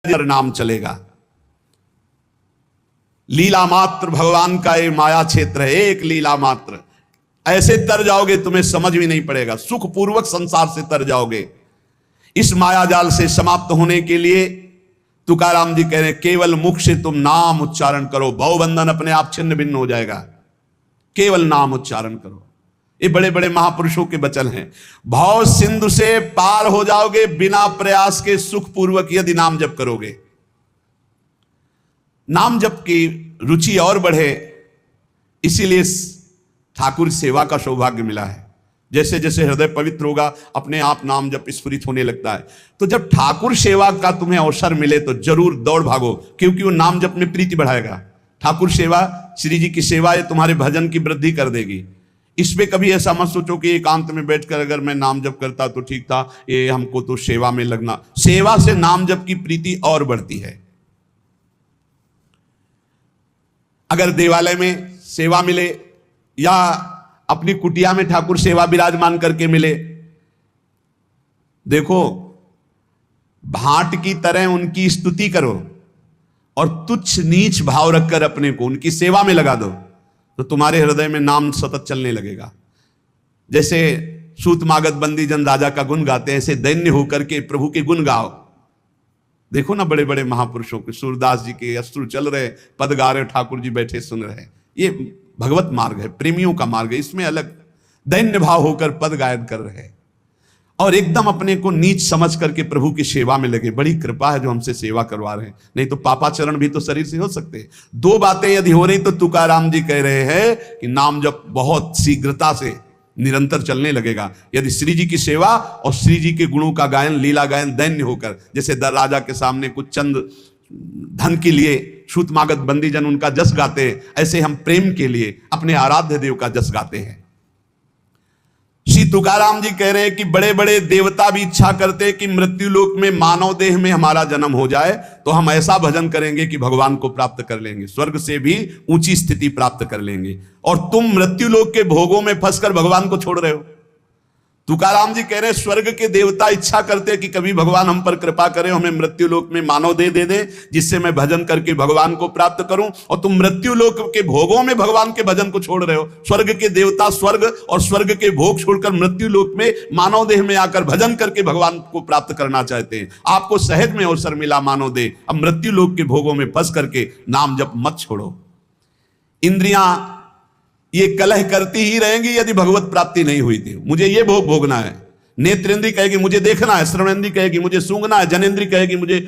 नाम चलेगा। लीला मात्र भगवान का ये माया क्षेत्र है, एक लीला मात्र। ऐसे तर जाओगे तुम्हें समझ भी नहीं पड़ेगा, सुखपूर्वक संसार से तर जाओगे। इस माया जाल से समाप्त होने के लिए तुकाराम जी कह रहे हैं, केवल मुख से तुम नाम उच्चारण करो, भवबंधन अपने आप छिन्न भिन्न हो जाएगा। केवल नाम उच्चारण करो। ये बड़े बड़े महापुरुषों के वचन हैं। भव सिंधु से पार हो जाओगे बिना प्रयास के, सुखपूर्वक यदि नाम जप करोगे। नाम जप की रुचि और बढ़े, इसीलिए ठाकुर सेवा का सौभाग्य मिला है। जैसे जैसे हृदय पवित्र होगा अपने आप नाम जप स्फुरित होने लगता है। तो जब ठाकुर सेवा का तुम्हें अवसर मिले तो जरूर दौड़ भागो, क्योंकि वो नाम जप में प्रीति बढ़ाएगा। ठाकुर सेवा, श्री जी की सेवा, ये तुम्हारे भजन की वृद्धि कर देगी। इसमें कभी ऐसा मत सोचो कि एकांत में बैठकर अगर मैं नाम जप करता तो ठीक था, ये हमको तो सेवा में लगना। सेवा से नाम जप की प्रीति और बढ़ती है। अगर देवालय में सेवा मिले या अपनी कुटिया में ठाकुर सेवा विराजमान करके मिले, देखो भांट की तरह उनकी स्तुति करो और तुच्छ नीच भाव रखकर अपने को उनकी सेवा में लगा दो, तो तुम्हारे हृदय में नाम सतत चलने लगेगा। जैसे सूत मागध बंदी जन राजा का गुण गाते हैं, ऐसे दैन्य होकर के प्रभु के गुण गाओ। देखो ना बड़े बड़े महापुरुषों के, सूरदास जी के अश्रु चल रहे, पद गा रहे, ठाकुर जी बैठे सुन रहे। ये भगवत मार्ग है, प्रेमियों का मार्ग है। इसमें अलग दैन्य भाव होकर पद गायन कर रहे और एकदम अपने को नीच समझ करके प्रभु की सेवा में लगे। बड़ी कृपा है जो हमसे सेवा करवा रहे हैं, नहीं तो पापाचरण भी तो शरीर से हो सकते हैं। दो बातें यदि हो रही तो तुकाराम जी कह रहे हैं कि नाम जब बहुत शीघ्रता से निरंतर चलने लगेगा। यदि श्री जी की सेवा और श्री जी के गुणों का गायन, लीला गायन दैन्य होकर, जैसे राजा के सामने कुछ चंद धन के लिए सूत मागध बंदी जन उनका जस गाते हैं, ऐसे हम प्रेम के लिए अपने आराध्य देव का जस गाते हैं। श्री तुकाराम जी कह रहे हैं कि बड़े बड़े देवता भी इच्छा करते हैं कि मृत्यु लोक में मानव देह में हमारा जन्म हो जाए, तो हम ऐसा भजन करेंगे कि भगवान को प्राप्त कर लेंगे, स्वर्ग से भी ऊंची स्थिति प्राप्त कर लेंगे। और तुम मृत्यु लोक के भोगों में फंसकर भगवान को छोड़ रहे हो। तुकाराम जी कह रहे हैं स्वर्ग के देवता इच्छा करते हैं कि कभी भगवान हम पर कृपा करें, हमें मृत्यु लोक में मानव देह दे दे, जिससे मैं भजन करके भगवान को प्राप्त करूं। और तुम मृत्यु लोक के भोगों में भगवान के भजन को छोड़ रहे हो। स्वर्ग के देवता स्वर्ग और स्वर्ग के भोग छोड़कर मृत्यु लोक में मानव देह में आकर भजन करके भगवान को प्राप्त करना चाहते हैं। आपको सहज में अवसर मिला मानव देह, अब मृत्यु लोक के भोगों में फंस करके नाम जप मत छोड़ो। इंद्रियां ये कलह करती ही रहेंगी यदि भगवत प्राप्ति नहीं हुई थी। मुझे ये भोग भोगना है। नेत्रेंद्री कहेगी मुझे देखना है, श्रवणेंद्री कहेगी मुझे सूंघना है, जनेंद्री कहेगी मुझे